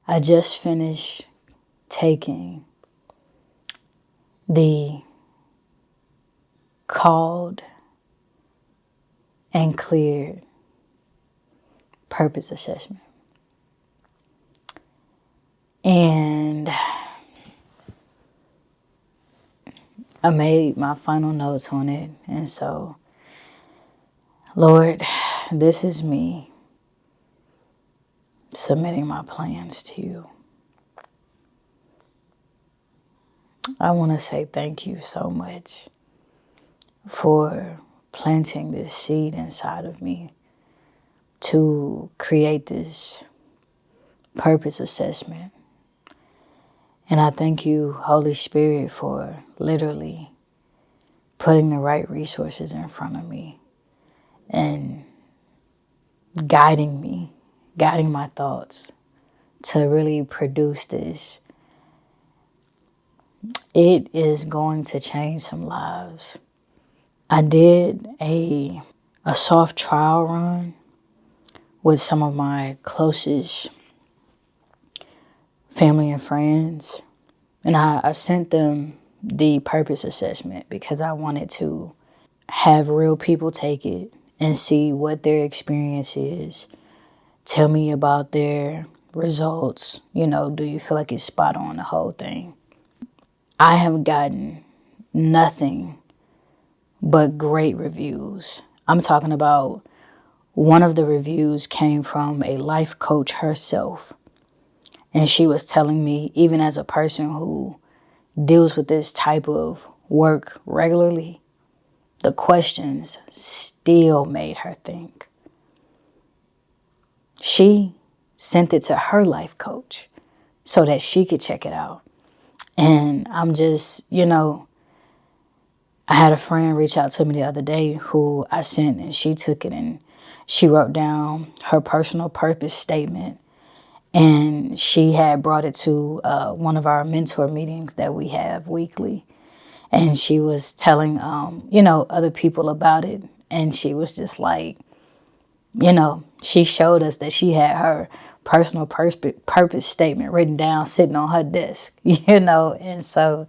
I just finished taking the called and cleared purpose assessment. And I made my final notes on it. And so, Lord, this is me submitting my plans to you. I want to say thank you so much for planting this seed inside of me to create this purpose assessment. And I thank you, Holy Spirit, for literally putting the right resources in front of me and guiding me, guiding my thoughts to really produce this. It is going to change some lives. I did a soft trial run with some of my closest family and friends. And I sent them the purpose assessment because I wanted to have real people take it and see what their experience is. Tell me about their results. You know, do you feel like it's spot on, the whole thing? I have gotten nothing but great reviews. I'm talking about one of the reviews came from a life coach herself. And she was telling me, even as a person who deals with this type of work regularly, the questions still made her think. She sent it to her life coach so that she could check it out. And I'm just, I had a friend reach out to me the other day who I sent, and she took it and she wrote down her personal purpose statement. And she had brought it to one of our mentor meetings that we have weekly. And she was telling, other people about it. And she was just like, she showed us that she had her personal purpose statement written down, sitting on her desk, And so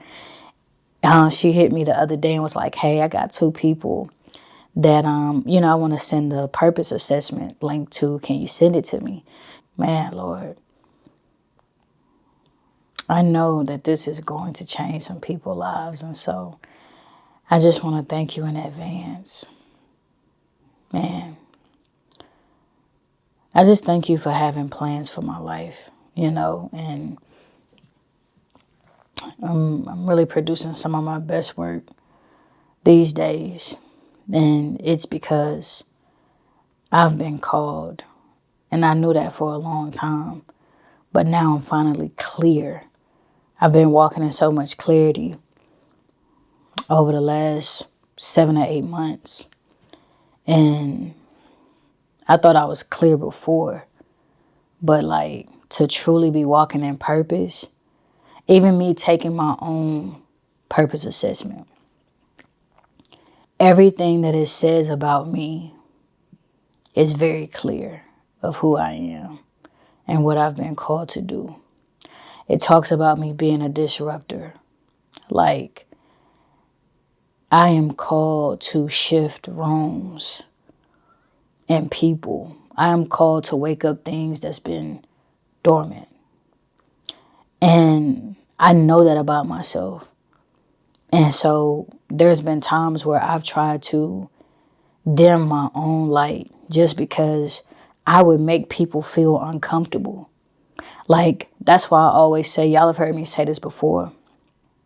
she hit me the other day and was like, hey, I got 2 people that, I want to send the purpose assessment link to. Can you send it to me? Man, Lord, I know that this is going to change some people's lives. And so I just want to thank you in advance. Man, I just thank you for having plans for my life, and I'm really producing some of my best work these days. And it's because I've been called, and I knew that for a long time, but now I'm finally clear. I've been walking in so much clarity over the last 7 or 8 months. And I thought I was clear before, but to truly be walking in purpose, even me taking my own purpose assessment, everything that it says about me is very clear of who I am and what I've been called to do. It talks about me being a disruptor. I am called to shift rooms and people. I am called to wake up things that's been dormant. And I know that about myself. And so there's been times where I've tried to dim my own light just because I would make people feel uncomfortable. That's why I always say, y'all have heard me say this before,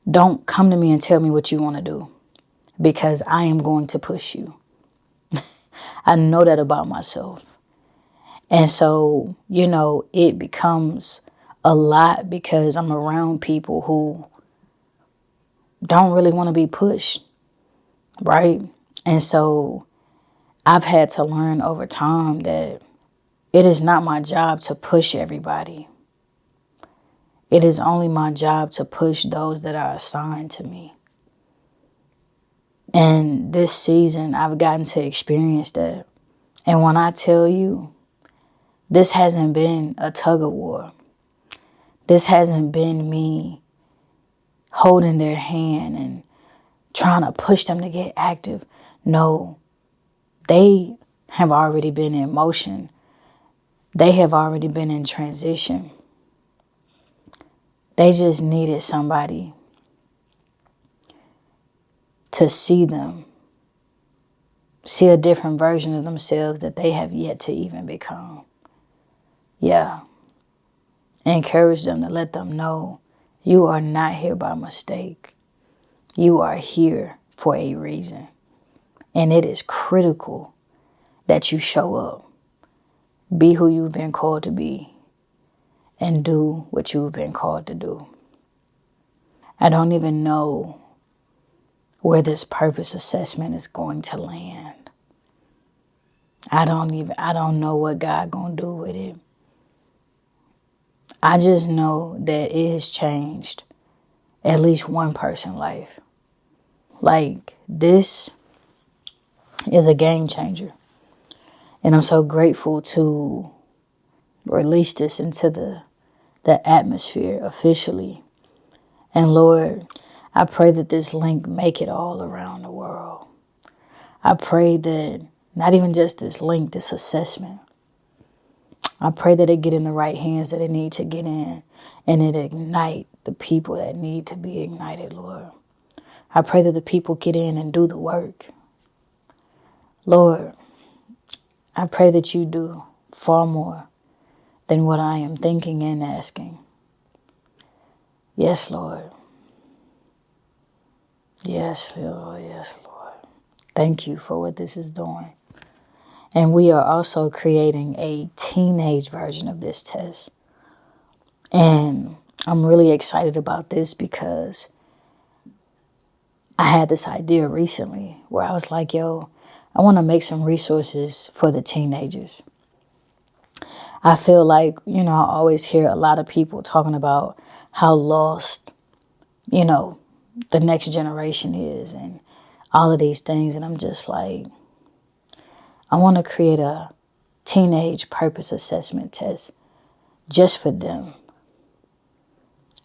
don't come to me and tell me what you want to do, because I am going to push you. I know that about myself. And so, it becomes a lot because I'm around people who don't really want to be pushed, right? And so I've had to learn over time that it is not my job to push everybody. It is only my job to push those that are assigned to me. And this season, I've gotten to experience that. And when I tell you, this hasn't been a tug of war. This hasn't been me holding their hand and trying to push them to get active. No, they have already been in motion. They have already been in transition. They just needed somebody to see them, see a different version of themselves that they have yet to even become. Yeah. Encourage them to let them know you are not here by mistake. You are here for a reason. And it is critical that you show up. Be who you've been called to be. And do what you've been called to do. I don't even know where this purpose assessment is going to land. I don't know what God gonna do with it. I just know that it has changed at least one person's life. Like, this is a game changer. And I'm so grateful to release this into the atmosphere officially. And Lord, I pray that this link make it all around the world. I pray that not even just this link, this assessment. I pray that it get in the right hands that it need to get in, and it ignite the people that need to be ignited, Lord. I pray that the people get in and do the work. Lord, I pray that you do far more than what I am thinking and asking. Yes, Lord. Yes, Lord. Yes, Lord. Thank you for what this is doing. And we are also creating a teenage version of this test. And I'm really excited about this because I had this idea recently where I was like, yo, I want to make some resources for the teenagers. I feel like, I always hear a lot of people talking about how lost, the next generation is and all of these things. And I'm just like, I want to create a teenage purpose assessment test just for them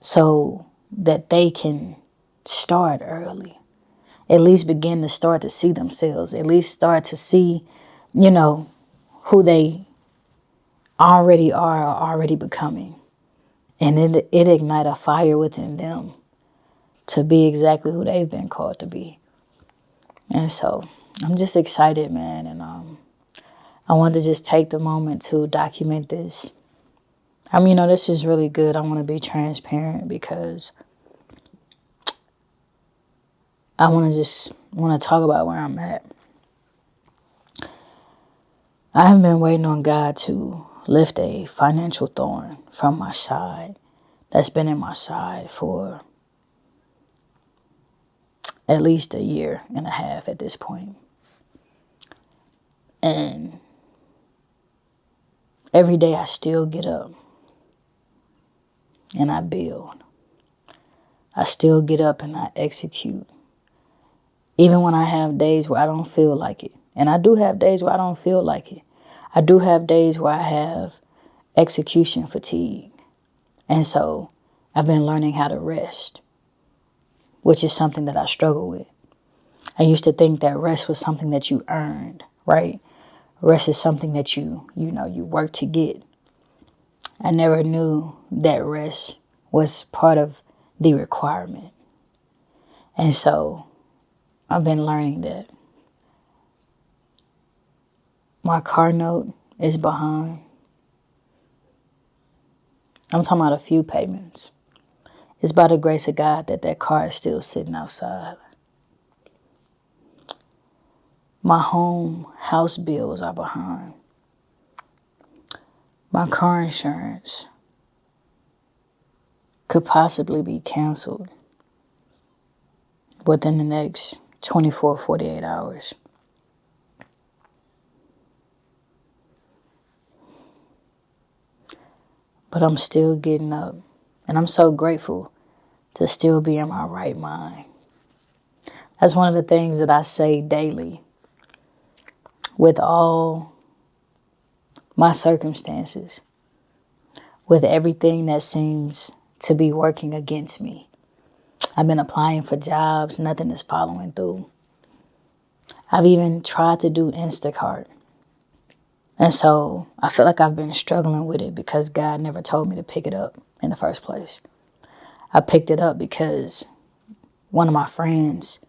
so that they can start early, at least begin to start to see themselves, at least start to see, who they already are or already becoming. And it ignite a fire within them to be exactly who they've been called to be. And so I'm just excited, man. And I wanted to just take the moment to document this. This is really good. I want to be transparent because I want to talk about where I'm at. I have been waiting on God to lift a financial thorn from my side that's been in my side for at least a year and a half at this point. And every day I still get up and I build. I still get up and I execute. Even when I have days where I don't feel like it. And I do have days where I don't feel like it. I do have days where I have execution fatigue. And so I've been learning how to rest, which is something that I struggle with. I used to think that rest was something that you earned, right? Rest is something that you work to get. I never knew that rest was part of the requirement. And so I've been learning that. My car note is behind. I'm talking about a few payments. It's by the grace of God that car is still sitting outside. My house bills are behind. My car insurance could possibly be canceled within the next 24, 48 hours. But I'm still getting up. And I'm so grateful to still be in my right mind. That's one of the things that I say daily. With all my circumstances, with everything that seems to be working against me. I've been applying for jobs. Nothing is following through. I've even tried to do Instacart. And so I feel like I've been struggling with it because God never told me to pick it up in the first place. I picked it up because one of my friends,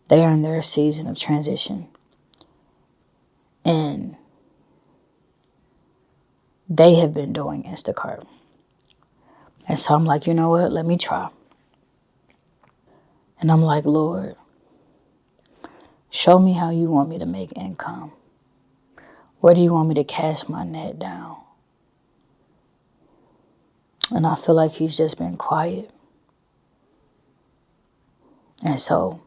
they are in their season of transition. And they have been doing Instacart. And so I'm like, you know what? Let me try. And I'm like, Lord, show me how you want me to make income. Where do you want me to cast my net down? And I feel like he's just been quiet. And so,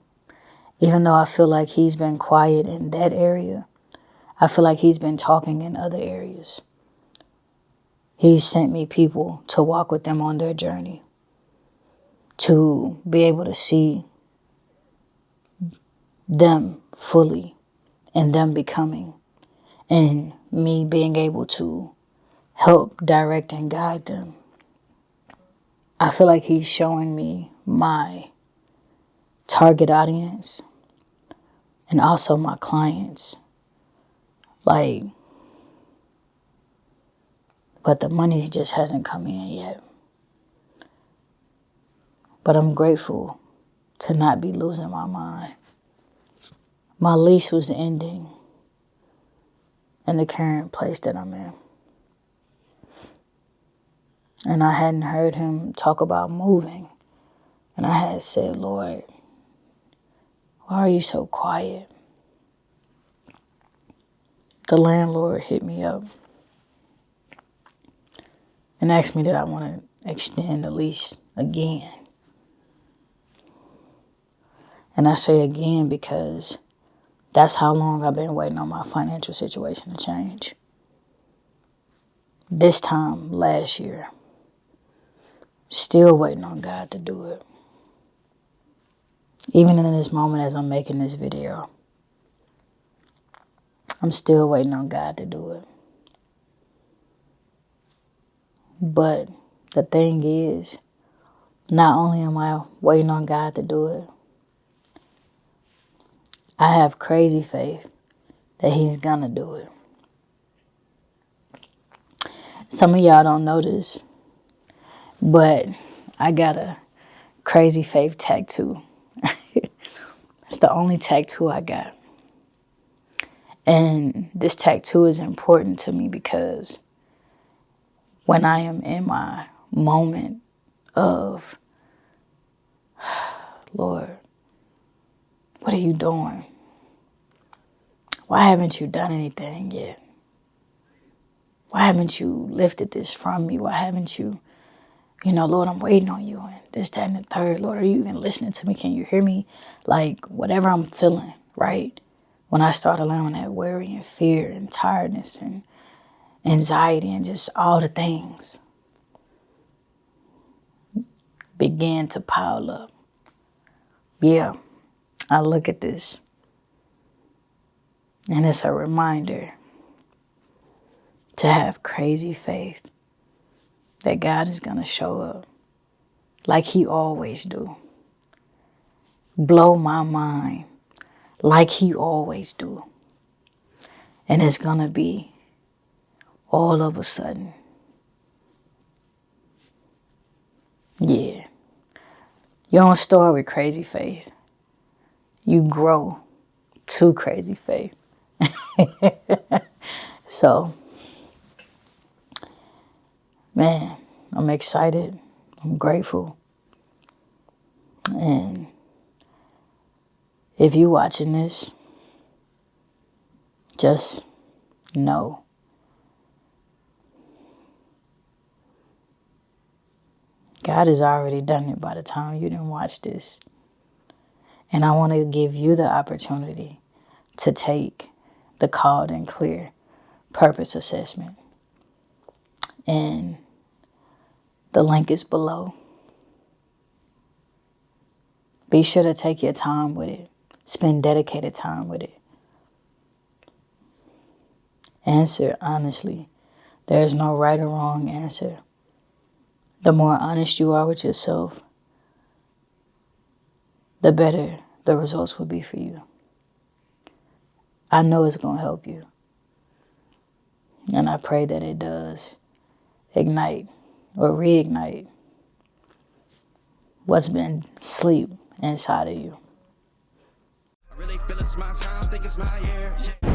even though I feel like he's been quiet in that area, I feel like he's been talking in other areas. He's sent me people to walk with them on their journey, to be able to see them fully and them becoming, and me being able to help direct and guide them. I feel like he's showing me my target audience and also my clients. Like, but the money just hasn't come in yet. But I'm grateful to not be losing my mind. My lease was ending in the current place that I'm in. And I hadn't heard him talk about moving. And I had said, Lord, why are you so quiet? The landlord hit me up and asked me that I want to extend the lease again. And I say again because that's how long I've been waiting on my financial situation to change. This time last year, still waiting on God to do it. Even in this moment as I'm making this video, I'm still waiting on God to do it. But the thing is, not only am I waiting on God to do it, I have crazy faith that he's gonna do it. Some of y'all don't know this, but I got a crazy faith tattoo. It's the only tattoo I got. And this tattoo is important to me because when I am in my moment of, Lord, what are you doing? Why haven't you done anything yet? Why haven't you lifted this from me? Why haven't you, Lord, I'm waiting on you. And this, that, and the third. Lord, are you even listening to me? Can you hear me? Like, whatever I'm feeling, right? When I start allowing that worry and fear and tiredness and anxiety and just all the things begin to pile up. Yeah, I look at this and it's a reminder to have crazy faith that God is going to show up like he always do. Blow my mind like he always do. And it's going to be all of a sudden. Yeah. You don't start with crazy faith. You grow to crazy faith. So, man, I'm excited. I'm grateful. And if you're watching this, just know God has already done it by the time you didn't watch this. And I want to give you the opportunity to take the Called and Clear Purpose Assessment. And the link is below. Be sure to take your time with it. Spend dedicated time with it. Answer honestly. There's no right or wrong answer. The more honest you are with yourself, the better the results will be for you. I know it's going to help you. And I pray that it does ignite or reignite what's been asleep inside of you. I really feel it's my time, think it's my year.